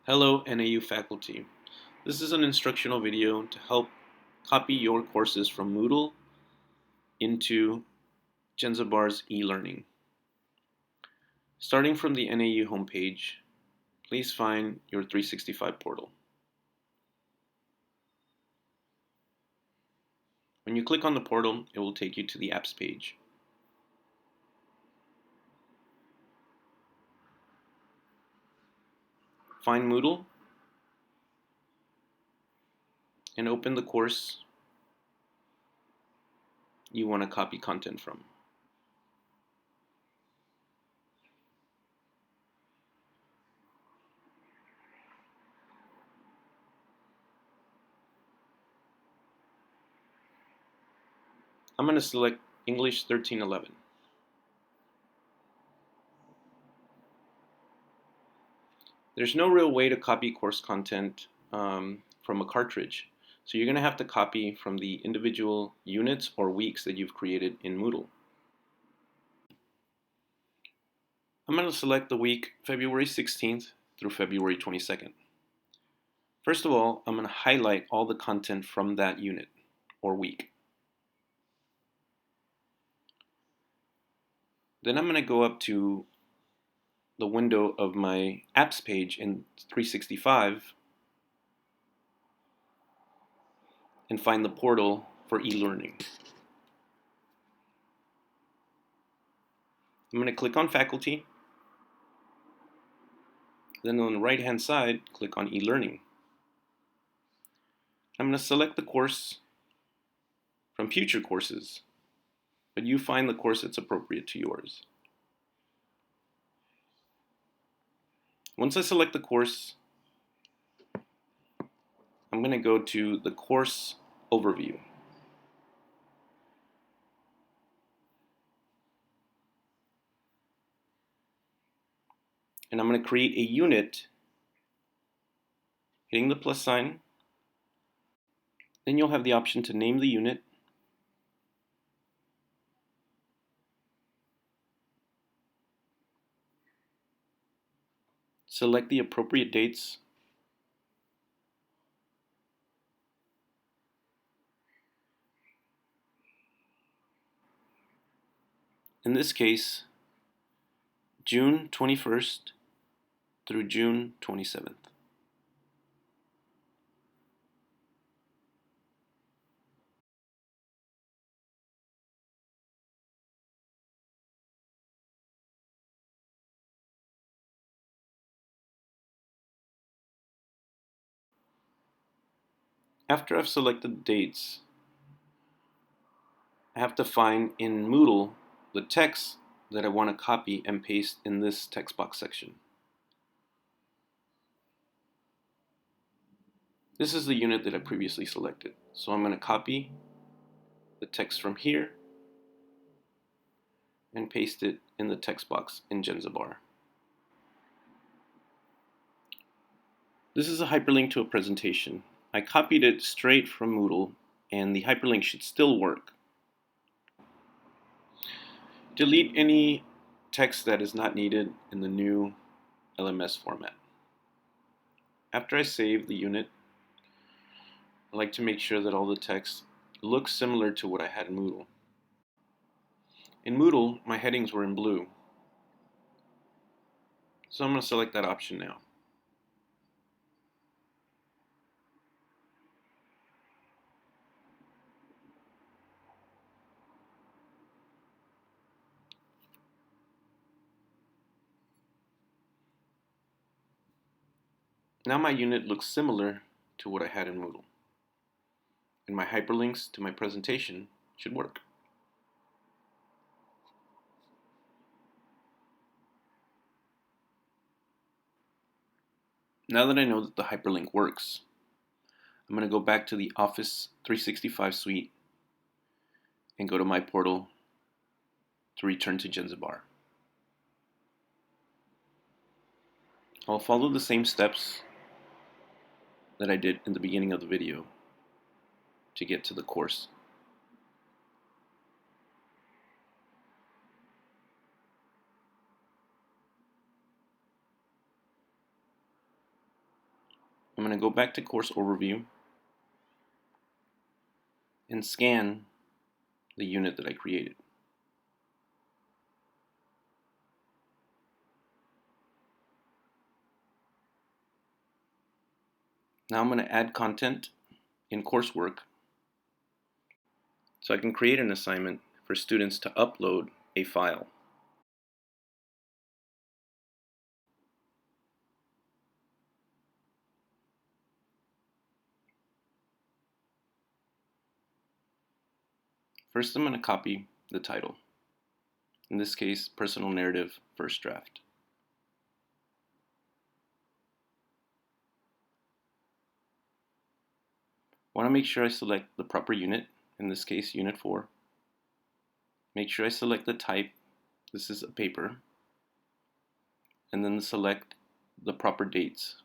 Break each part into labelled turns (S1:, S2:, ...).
S1: Hello NAU faculty. This is an instructional video to help copy your courses from Moodle into Genzabar's eLearning. Starting from the NAU homepage, please find your 365 portal. When you click on the portal, it will take you to the apps page. Find Moodle and open the course you want to copy content from. I'm going to select English 1311. There's no real way to copy course content from a cartridge, so you're going to have to copy from the individual units or weeks that you've created in Moodle. I'm going to select the week February 16th through February 22nd. First of all, I'm going to highlight all the content from that unit or week. Then I'm going to go up to the window of my apps page in 365 and find the portal for eLearning. I'm going to click on Faculty. Then on the right-hand side, click on eLearning. I'm going to select the course from future courses, but you find the course that's appropriate to yours. Once I select the course, I'm going to go to the course overview. And I'm going to create a unit, hitting the plus sign. Then you'll have the option to name the unit. Select the appropriate dates. In this case, June 21st through June 27th. After I've selected dates, I have to find in Moodle the text that I want to copy and paste in this text box section. This is the unit that I previously selected. So I'm going to copy the text from here and paste it in the text box in Genzabar. This is a hyperlink to a presentation. I copied it straight from Moodle and the hyperlink should still work. Delete any text that is not needed in the new LMS format. After I save the unit, I like to make sure that all the text looks similar to what I had in Moodle. In Moodle, my headings were in blue, so I'm going to select that option now. Now my unit looks similar to what I had in Moodle, and my hyperlinks to my presentation should work. Now that I know that the hyperlink works, I'm going to go back to the Office 365 suite and go to my portal to return to Genzabar. I'll follow the same steps that I did in the beginning of the video to get to the course. I'm going to go back to Course Overview and scan the unit that I created. Now I'm going to add content in coursework so I can create an assignment for students to upload a file. First, I'm going to copy the title. In this case, Personal Narrative First Draft. I want to make sure I select the proper unit, in this case, Unit 4. Make sure I select the type, this is a paper, and then select the proper dates.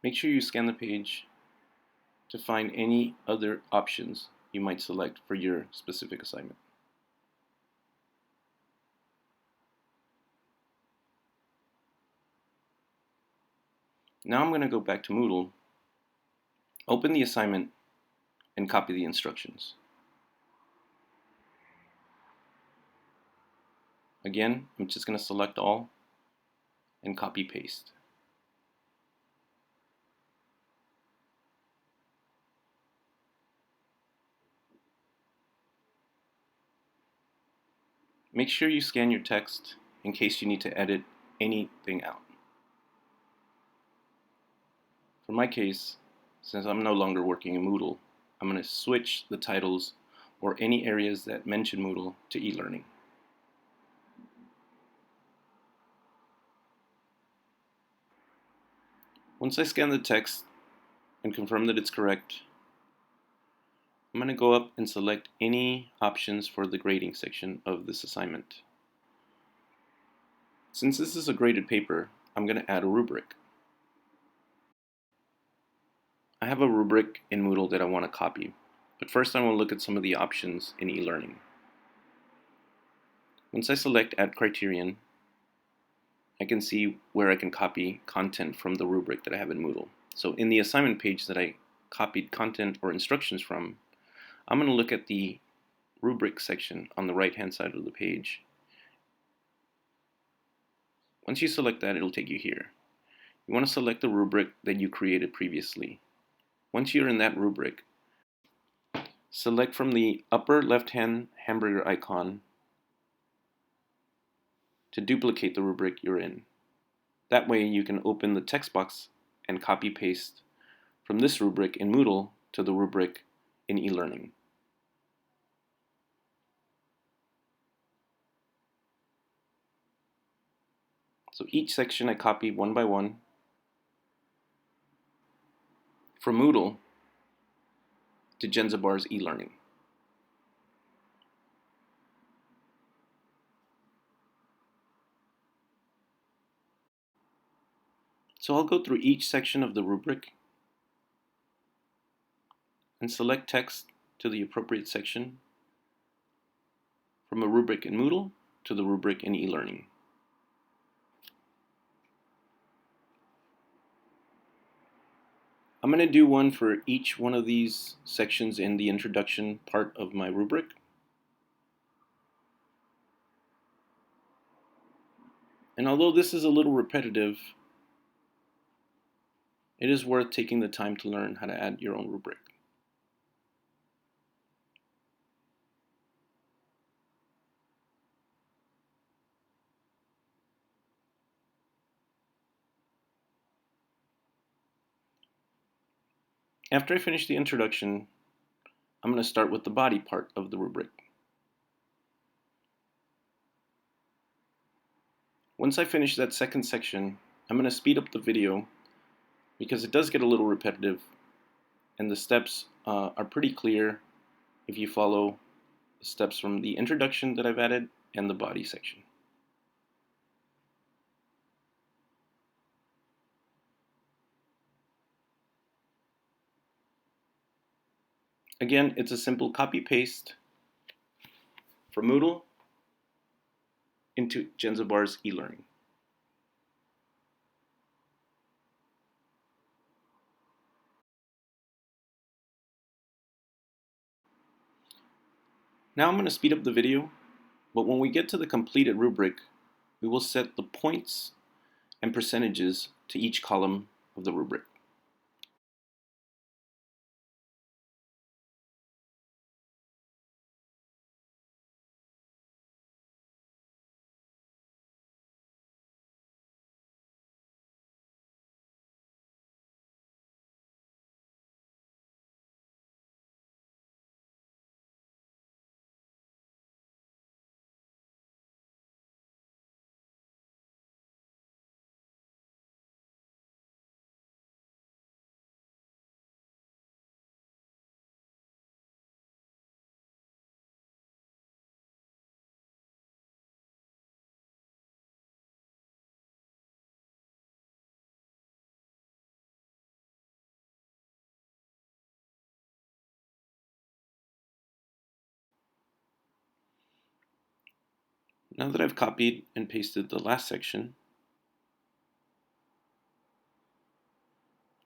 S1: Make sure you scan the page to find any other options you might select for your specific assignment. Now I'm going to go back to Moodle, open the assignment, and copy the instructions. Again, I'm just going to select all and copy paste. Make sure you scan your text in case you need to edit anything out. For my case, since I'm no longer working in Moodle, I'm going to switch the titles or any areas that mention Moodle to eLearning. Once I scan the text and confirm that it's correct, I'm going to go up and select any options for the grading section of this assignment. Since this is a graded paper, I'm going to add a rubric. I have a rubric in Moodle that I want to copy, but first I want to look at some of the options in eLearning. Once I select Add Criterion, I can see where I can copy content from the rubric that I have in Moodle. So in the assignment page that I copied content or instructions from, I'm going to look at the rubric section on the right-hand side of the page. Once you select that, it'll take you here. You want to select the rubric that you created previously. Once you're in that rubric, select from the upper left-hand hamburger icon to duplicate the rubric you're in. That way you can open the text box and copy-paste from this rubric in Moodle to the rubric in eLearning. So each section I copy one by one from Moodle to Jenzabar's eLearning. So I'll go through each section of the rubric and select text to the appropriate section from a rubric in Moodle to the rubric in eLearning. I'm going to do one for each one of these sections in the introduction part of my rubric. And although this is a little repetitive, it is worth taking the time to learn how to add your own rubric. After I finish the introduction, I'm going to start with the body part of the rubric. Once I finish that second section, I'm going to speed up the video because it does get a little repetitive and the steps are pretty clear if you follow the steps from the introduction that I've added and the body section. Again, it's a simple copy-paste from Moodle into Jenzabar's eLearning. Now I'm going to speed up the video, but when we get to the completed rubric, we will set the points and percentages to each column of the rubric. Now that I've copied and pasted the last section,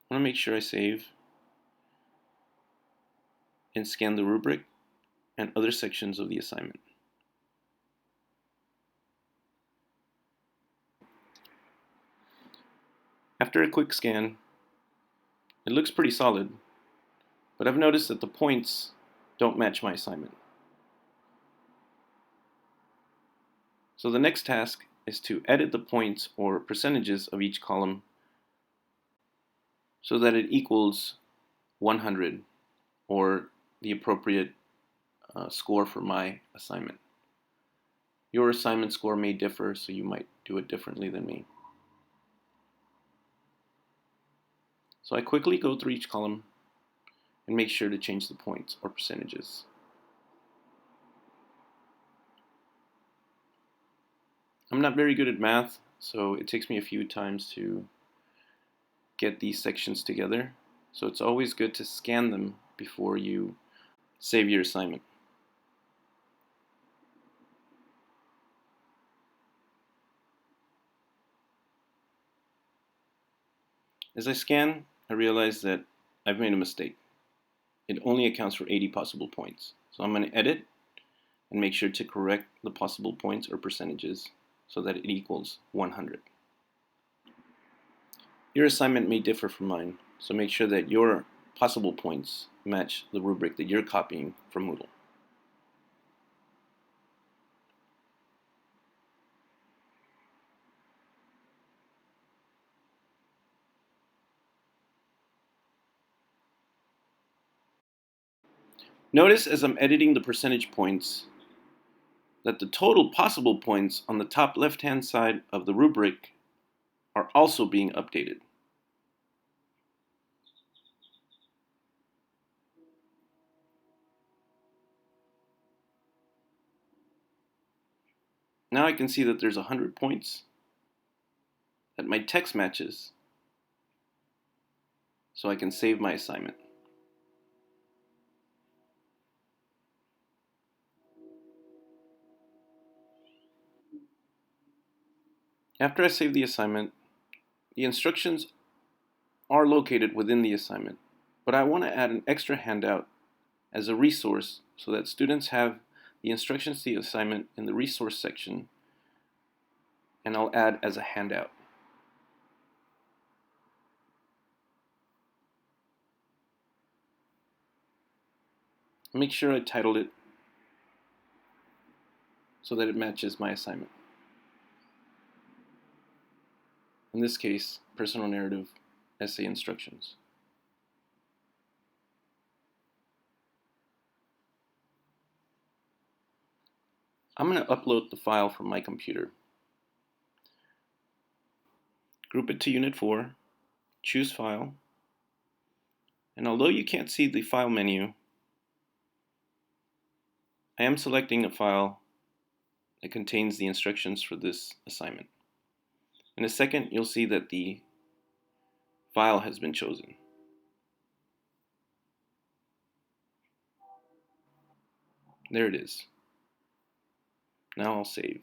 S1: I want to make sure I save and scan the rubric and other sections of the assignment. After a quick scan, it looks pretty solid, but I've noticed that the points don't match my assignment. So the next task is to edit the points or percentages of each column so that it equals 100, or the appropriate score for my assignment. Your assignment score may differ, so you might do it differently than me. So I quickly go through each column and make sure to change the points or percentages. I'm not very good at math, so it takes me a few times to get these sections together. So it's always good to scan them before you save your assignment. As I scan, I realize that I've made a mistake. It only accounts for 80 possible points. So I'm going to edit and make sure to correct the possible points or percentages so that it equals 100. Your assignment may differ from mine, so make sure that your possible points match the rubric that you're copying from Moodle. Notice as I'm editing the percentage points that the total possible points on the top left-hand side of the rubric are also being updated. Now I can see that there's 100 points that my text matches, so I can save my assignment. After I save the assignment, the instructions are located within the assignment, but I want to add an extra handout as a resource so that students have the instructions to the assignment in the resource section, and I'll add as a handout. Make sure I titled it so that it matches my assignment. In this case, personal narrative essay instructions. I'm going to upload the file from my computer. Group it to Unit 4, choose File, and although you can't see the File menu, I am selecting a file that contains the instructions for this assignment. In a second, you'll see that the file has been chosen. There it is. Now I'll save.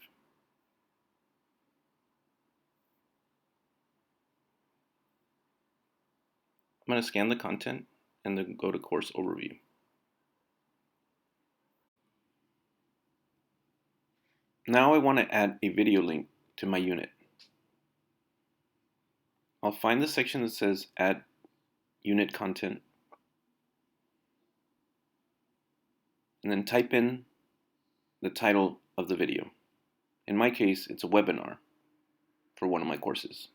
S1: I'm going to scan the content and then go to Course Overview. Now I want to add a video link to my unit. I'll find the section that says Add Unit Content and then type in the title of the video. In my case, it's a webinar for one of my courses.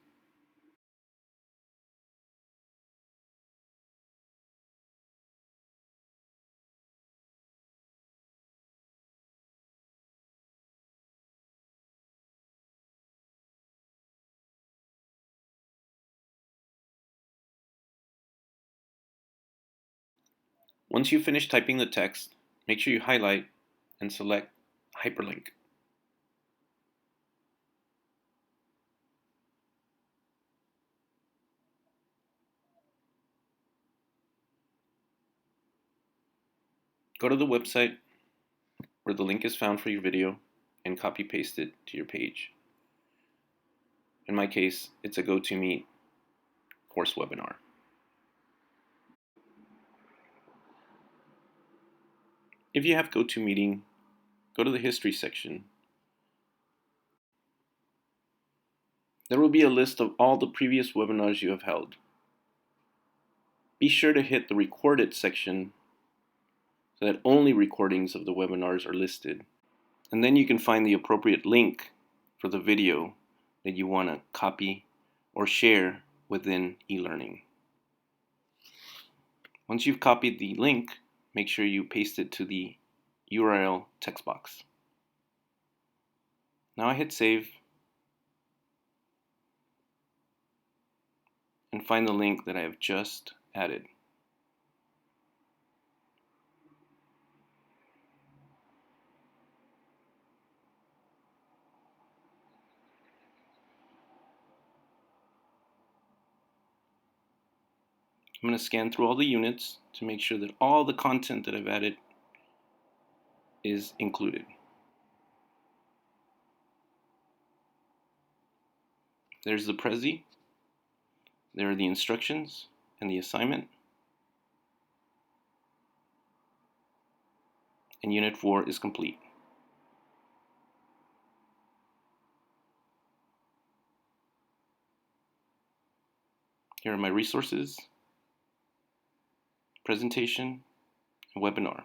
S1: Once you finish typing the text, make sure you highlight and select Hyperlink. Go to the website where the link is found for your video and copy paste it to your page. In my case, it's a GoToMeet course webinar. If you have GoToMeeting, go to the History section. There will be a list of all the previous webinars you have held. Be sure to hit the Recorded section so that only recordings of the webinars are listed. And then you can find the appropriate link for the video that you want to copy or share within eLearning. Once you've copied the link, make sure you paste it to the URL text box. Now I hit save and find the link that I have just added. I'm going to scan through all the units to make sure that all the content that I've added is included. There's the Prezi, there are the instructions and the assignment, and Unit 4 is complete. Here are my resources, presentation, and webinar.